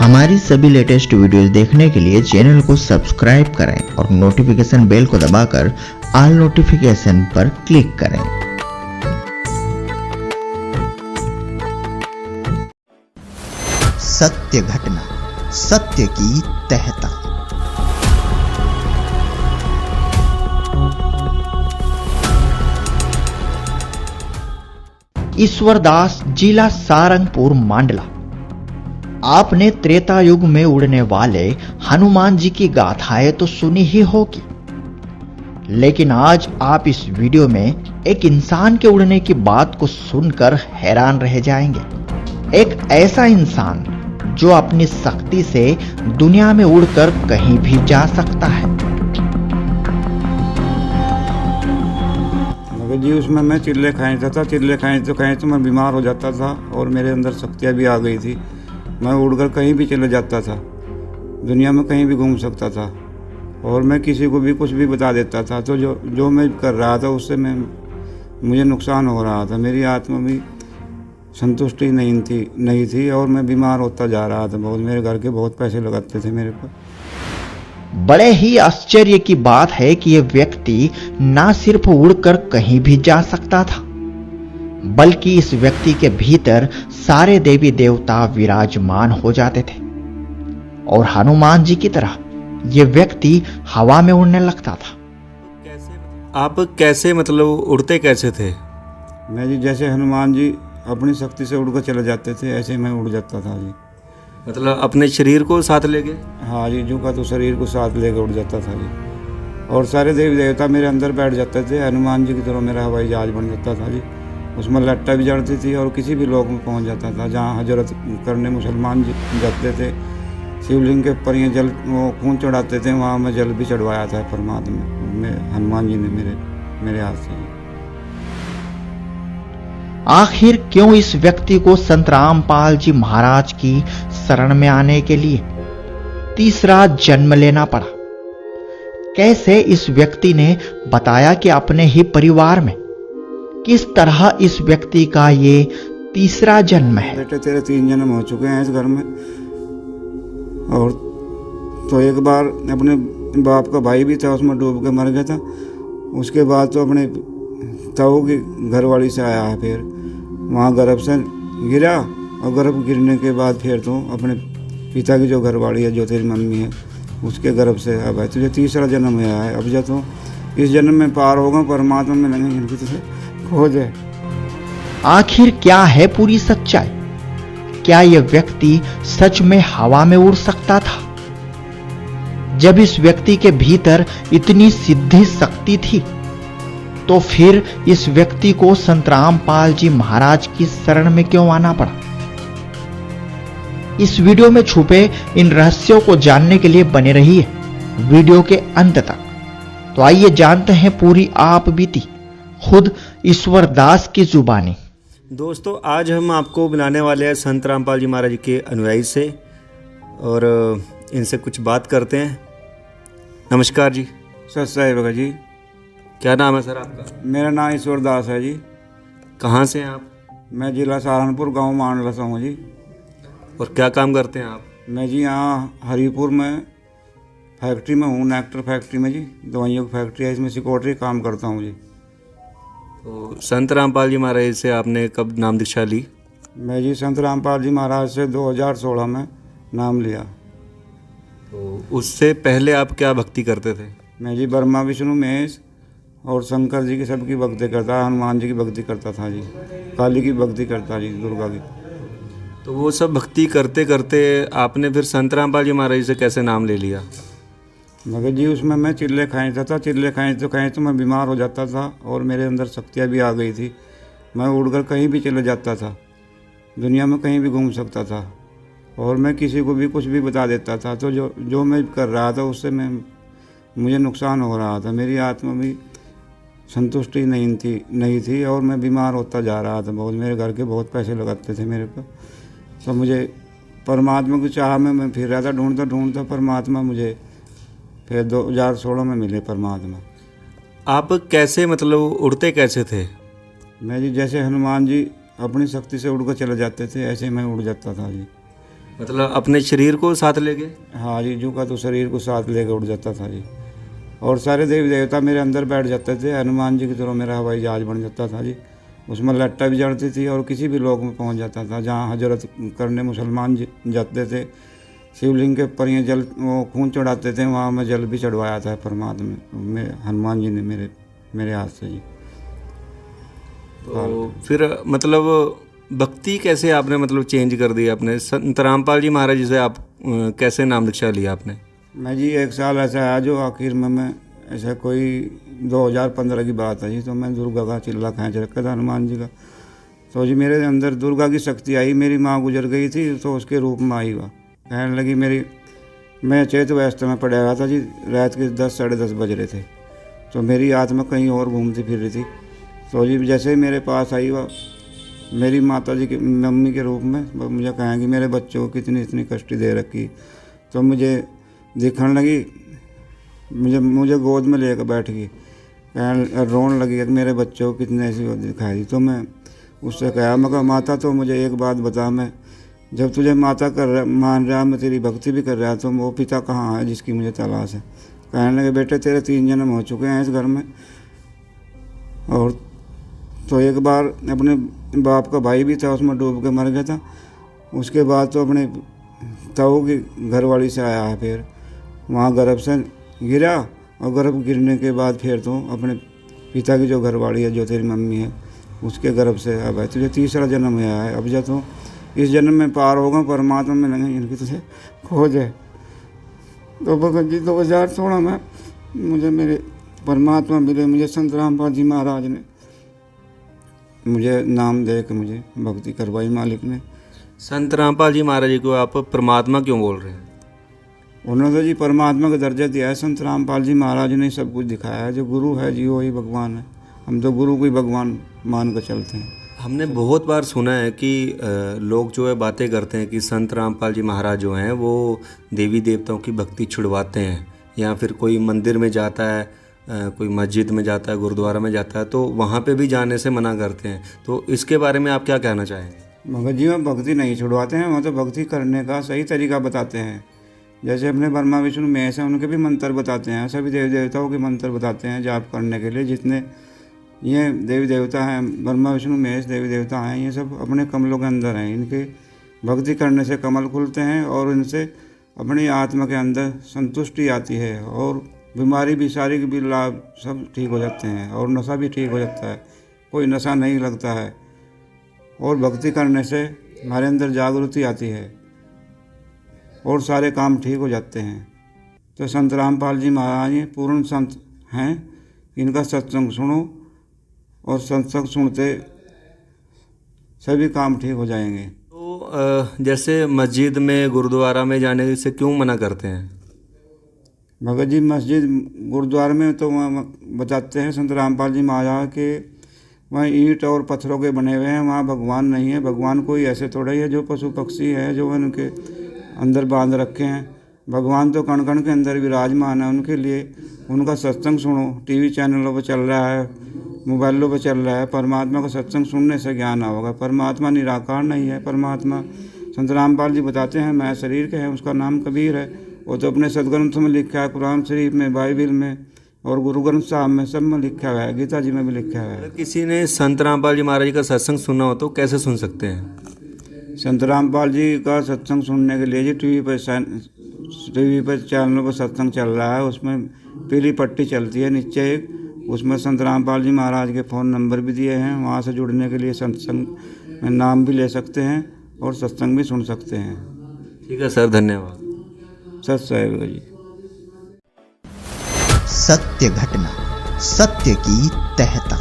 हमारी सभी latest videos देखने के लिए चैनल को सब्सक्राइब करें और नोटिफिकेशन बेल को दबाकर ऑल नोटिफिकेशन पर क्लिक करें। सत्य घटना, सत्य की तहता। ईश्वरदास, जिला सारंगपुर, मांडला। आपने त्रेता युग में उड़ने वाले हनुमान जी की गाथाएं तो सुनी ही होगी, लेकिन आज आप इस वीडियो में एक इंसान के उड़ने की बात को सुनकर हैरान रह जाएंगे। एक ऐसा इंसान जो अपनी शक्ति से दुनिया में उड़कर कहीं भी जा सकता है। मगर जी उसमें मैं चिल्ले खाएता था, चिल्ले खाए तो मैं बीमार हो जाता था और मेरे अंदर शक्तियाँ भी आ गई थी। मैं उड़कर कहीं भी चले जाता था, दुनिया में कहीं भी घूम सकता था और मैं किसी को भी कुछ भी बता देता था। तो जो मैं कर रहा था उससे मुझे नुकसान हो रहा था। मेरी आत्मा भी संतुष्टि नहीं थी और मैं बीमार होता जा रहा था बहुत। मेरे घर के बहुत पैसे लगाते थे मेरे पर। बड़े ही आश्चर्य की बात है कि यह व्यक्ति ना सिर्फ उड़कर कहीं भी जा सकता था, बल्कि इस व्यक्ति के भीतर सारे देवी देवता विराजमान हो जाते थे और हनुमान जी की तरह यह व्यक्ति हवा में उड़ने लगता था। आप कैसे मतलब उड़ते कैसे थे? मैं जी जैसे हनुमान जी अपनी शक्ति से उड़कर चले जाते थे, ऐसे मैं उड़ जाता था जी। मतलब अपने शरीर को साथ लेके? हाँ जी, झुका तो शरीर को साथ लेकर उड़ जाता था जी। और सारे देवी देवता मेरे अंदर बैठ जाते थे। हनुमान जी की तरह मेरा हवाई जहाज बन जाता था जी। उसमें लट्टा भी जड़ती थी और किसी भी लोक में पहुंच जाता था। जहाँ हजरत करने मुसलमान जाते थे, शिवलिंग के ऊपर ये जल वो खून चढ़ाते थे, वहाँ मैं जल भी चढ़वाया था परमात्मा में, हनुमान जी ने मेरे हाथ से। आखिर क्यों इस व्यक्ति को संत रामपाल जी महाराज की शरण में आने के लिए तीसरा जन्म लेना पड़ा? कैसे इस व्यक्ति ने बताया कि अपने ही परिवार में किस तरह इस व्यक्ति का ये तीसरा जन्म है? बेटे तेरे 3 जन्म हो चुके हैं इस घर में। और तो एक बार अपने बाप का भाई भी था, उसमें डूब के मर गया था। उसके बाद तो अपने ताऊ की घरवाली से आया है, फिर वहाँ गर्भ से गिरा और गर्भ गिरने के बाद फिर तो अपने पिता की जो घरवाली है, जो तेरी मम्मी है, उसके गर्भ से अब है तुझे तीसरा जन्म आया है। अब जब तो इस जन्म में पार होगा, परमात्मा में लगेंगे इनकी तुझे खोज है। आखिर क्या है पूरी सच्चाई? क्या यह व्यक्ति सच में हवा में उड़ सकता था? जब इस व्यक्ति के भीतर इतनी सिद्धि शक्ति थी, तो फिर इस व्यक्ति को संत रामपाल जी महाराज की शरण में क्यों आना पड़ा? इस वीडियो में छुपे इन रहस्यों को जानने के लिए बने रहिए वीडियो के अंत तक। तो आइए जानते हैं पूरी आप बीती खुद ईश्वरदास की जुबानी। दोस्तों, आज हम आपको बुलाने वाले हैं संत रामपाल जी महाराज के अनुयायी से और इनसे कुछ बात करते हैं। नमस्कार जी। सत साहिब जी। क्या नाम है सर आपका? मेरा नाम ईश्वरदास है जी। कहाँ से हैं आप? मैं जिला सहारनपुर, गांव मांडला से हूँ जी। और क्या काम करते हैं आप? मैं जी यहाँ हरिपुर में फैक्ट्री में हूँ, नेक्टर फैक्ट्री में जी, दवाइयों की फैक्ट्री है, इसमें सिक्योरिटी काम करता हूँ जी। तो संत रामपाल जी महाराज से आपने कब नाम दीक्षा ली? मैं जी संत रामपाल जी महाराज से 2016 में नाम लिया। तो उससे पहले आप क्या भक्ति करते थे? मैं जी ब्रह्मा विष्णु महेश और शंकर जी की सबकी भक्ति करता, हनुमान जी की भक्ति करता था जी, काली की भक्ति करता जी, दुर्गा की। तो वो सब भक्ति करते करते आपने फिर संत रामपाल जी महाराज से कैसे नाम ले लिया? मगर जी उसमें मैं चिल्ले खाएता था, चिल्ले खाए तो मैं बीमार हो जाता था और मेरे अंदर शक्तियाँ भी आ गई थी। मैं उड़कर कहीं भी चले जाता था, दुनिया में कहीं भी घूम सकता था और मैं किसी को भी कुछ भी बता देता था। तो जो मैं कर रहा था उससे मुझे नुकसान हो रहा था। मेरी आत्मा भी संतुष्टि नहीं थी और मैं बीमार होता जा रहा था बहुत। मेरे घर के बहुत पैसे लगाते थे मेरे पर। तो मुझे परमात्मा की चाह में मैं फिर रहा था, ढूंढता परमात्मा मुझे फिर 2016 में मिले परमात्मा। आप कैसे मतलब उड़ते कैसे थे? मैं जी जैसे हनुमान जी अपनी शक्ति से उड़कर चले जाते थे, ऐसे मैं उड़ जाता था जी। मतलब अपने शरीर को साथ लेके? हाँ जी, जू का तो शरीर को साथ लेकर उड़ जाता था जी। और सारे देवी देवता मेरे अंदर बैठ जाते थे। हनुमान जी की तरह मेरा हवाई जहाज बन जाता था जी। उसमें लट्टा भी जड़ती थी और किसी भी लोक में पहुंच जाता था। जहाँ हजरत करने मुसलमान जाते थे, शिवलिंग के ऊपर ये जल वो खून चढ़ाते थे, वहाँ मैं जल भी चढ़वाया था परमात्मा में हनुमान जी ने मेरे हाथ से जी। तो फिर मतलब भक्ति कैसे आपने मतलब चेंज कर दी अपने? संत रामपाल जी महाराज जी से आप कैसे नाम दीक्षा लिया आपने? मैं जी एक साल ऐसा आया जो आखिर में मैं ऐसा कोई 2015 की बात है जी। तो मैं दुर्गा का चिल्ला खींच रखा था हनुमान जी का। तो जी मेरे अंदर दुर्गा की शक्ति आई। मेरी माँ गुजर गई थी तो उसके रूप में आई वह। कहने लगी मैं चेत अवस्था में पड़ा हुआ था जी। रात के 10 साढ़े 10 बज रहे थे। तो मेरी आत्मा कहीं और घूमती फिर रही थी। तो जी जैसे ही मेरे पास आई वह, मेरी माता जी की मम्मी के रूप में मुझे कहेंगी मेरे बच्चों को कितनी इतनी कष्ट दे रखी। तो मुझे दिखने लगी, मुझे गोद में लेकर बैठ गई, रोने लगी कि मेरे बच्चों को कितने ऐसी दिखाई। तो मैं उससे कहा, मैं कहा माता तो मुझे एक बात बता, मैं जब तुझे माता मान रहा, मैं तेरी भक्ति भी कर रहा, तो वो पिता कहाँ है जिसकी मुझे तलाश है? कहने लगे बेटे तेरे 3 जन्म हो चुके हैं इस घर में। और तो एक बार अपने बाप का भाई भी था, उसमें डूब के मर गया था। उसके बाद तो अपने ताऊ की घरवाली से आया है, फिर वहाँ गर्भ से गिरा और गर्भ गिरने के बाद फिर तो अपने पिता की जो घरवाली है, जो तेरी मम्मी है, उसके गर्भ से अब है। तुझे 3रा जन्म आया है। अब जब तो इस जन्म में पार होगा, परमात्मा में लगे इनकी तुझे खोज है। तो भगत जी 2016 में मुझे मेरे परमात्मा मिले। मुझे संत रामपाल जी महाराज ने मुझे नाम दे के मुझे भक्ति करवाई मालिक ने। संत रामपाल जी महाराज जी को आप परमात्मा क्यों बोल रहे हैं? उन्होंने तो जी परमात्मा का दर्जा दिया है। संत रामपाल जी महाराज ने सब कुछ दिखाया है। जो गुरु है जी वही भगवान है। हम तो गुरु को ही भगवान मान कर चलते हैं। हमने बहुत बार सुना है कि लोग जो है बातें करते हैं कि संत रामपाल जी महाराज जो हैं वो देवी देवताओं की भक्ति छुड़वाते हैं, या फिर कोई मंदिर में जाता है, कोई मस्जिद में जाता है, गुरुद्वारा में जाता है, तो वहाँ पे भी जाने से मना करते हैं। तो इसके बारे में आप क्या कहना चाहेंगे? भगत जी में भक्ति नहीं छुड़वाते हैं, वहाँ तो भक्ति करने का सही तरीका बताते हैं। जैसे अपने ब्रह्मा विष्णु महेश हैं, उनके भी मंत्र बताते हैं। सभी देवी देवताओं के मंत्र बताते हैं जाप करने के लिए। जितने ये देवी देवता हैं, ब्रह्मा विष्णु महेश देवी देवता हैं, ये सब अपने कमलों के अंदर हैं। इनके भक्ति करने से कमल खुलते हैं और इनसे अपनी आत्मा के अंदर संतुष्टि आती है और बीमारी भी सारी भी लाभ सब ठीक हो जाते हैं और नशा भी ठीक हो जाता है। कोई नशा नहीं लगता है और भक्ति करने से हमारे अंदर जागृति आती है और सारे काम ठीक हो जाते हैं। तो संत रामपाल जी महाराज ये पूर्ण संत हैं। इनका सत्संग सुनो और सत्संग सुनते सभी काम ठीक हो जाएंगे। तो जैसे मस्जिद में गुरुद्वारा में जाने से क्यों मना करते हैं? भगत जी मस्जिद गुरुद्वारे में तो वहाँ बताते हैं संत रामपाल जी महाराज के वहाँ ईंट और पत्थरों के बने हुए हैं, वहाँ भगवान नहीं है। भगवान कोई ऐसे थोड़ा ही है जो पशु पक्षी है जो उनके अंदर बांध रखे हैं। भगवान तो कण कण के अंदर विराजमान है। उनके लिए उनका सत्संग सुनो। टीवी चैनलों पर चल रहा है, मोबाइलों पर चल रहा है। परमात्मा का सत्संग सुनने से ज्ञान होगा। परमात्मा निराकार नहीं है। परमात्मा संत रामपाल जी बताते हैं मैं शरीर के हैं। उसका नाम कबीर है। वो तो अपने सदग्रंथों में लिखा है, कुरान शरीफ में, बाइबिल में और गुरु ग्रंथ साहब में, सब में लिखा हुआ है। गीता जी में भी लिखा हुआ है। अगर किसी ने संत रामपाल जी महाराज का सत्संग सुना हो तो कैसे सुन सकते हैं? संत रामपाल जी का सत्संग सुनने के लिए जी टीवी पर चैनलों पर सत्संग चल रहा है। उसमें पीली पट्टी चलती है नीचे एक, उसमें संत रामपाल जी महाराज के फ़ोन नंबर भी दिए हैं। वहाँ से जुड़ने के लिए सत्संग में नाम भी ले सकते हैं और सत्संग भी सुन सकते हैं। ठीक है सर, धन्यवाद। सत साहिब जी। सत्य घटना, सत्य की तहता।